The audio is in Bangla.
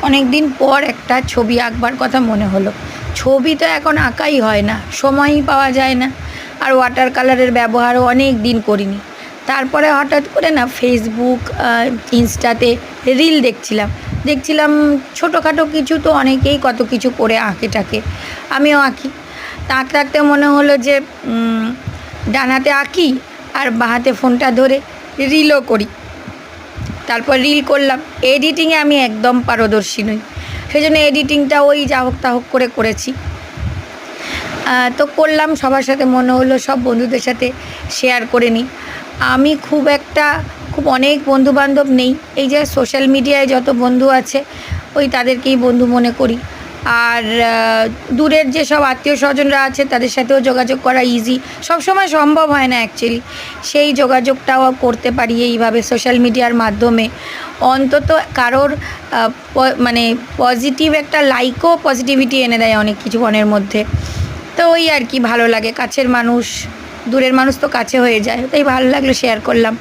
অনেক দিন পর একটা ছবি আঁকবার কথা মনে হলো। ছবি তো এখন আঁকাই হয় না, সময়ই পাওয়া যায় না। আর ওয়াটার কালারের ব্যবহারও অনেক দিন করিনি। তারপরে হঠাৎ করে না ফেসবুক, ইনস্টাতে রিল দেখছিলাম ছোটোখাটো কিছু তো অনেকেই কত কিছু করে আঁকে টাকে, আমিও আঁকি। তা আঁকতে আঁকতে মনে হলো যে ডান হাতে আঁকি আর বাঁ হাতে ফোনটা ধরে রিলও করি। তারপর রিল করলাম। এডিটিংয়ে আমি একদম পারদর্শী নই, সেই জন্য এডিটিংটা ওই যা হোক তা হোক করে করেছি। তো করলাম, সবার সাথে মনে হলো সব বন্ধুদের সাথে শেয়ার করে নিই। আমি খুব অনেক বন্ধুবান্ধব নেই, এই যে সোশ্যাল মিডিয়ায় যত বন্ধু আছে ওই তাদেরকেই বন্ধু মনে করি। আর দূরের যেসব আত্মীয় স্বজনরা আছে তাদের সাথেও যোগাযোগ করা ইজি, সবসময় সম্ভব হয় না অ্যাকচুয়ালি। সেই যোগাযোগটাও করতে পারি এইভাবে সোশ্যাল মিডিয়ার মাধ্যমে। অন্তত কারোর মানে পজিটিভ একটা লাইকও পজিটিভিটি এনে দেয় অনেক কিছু মনের মধ্যে। তো ওই আর কি, ভালো লাগে। কাছের মানুষ, দূরের মানুষ তো কাছে হয়ে যায়, তাই ভালো লাগলো, শেয়ার করলাম।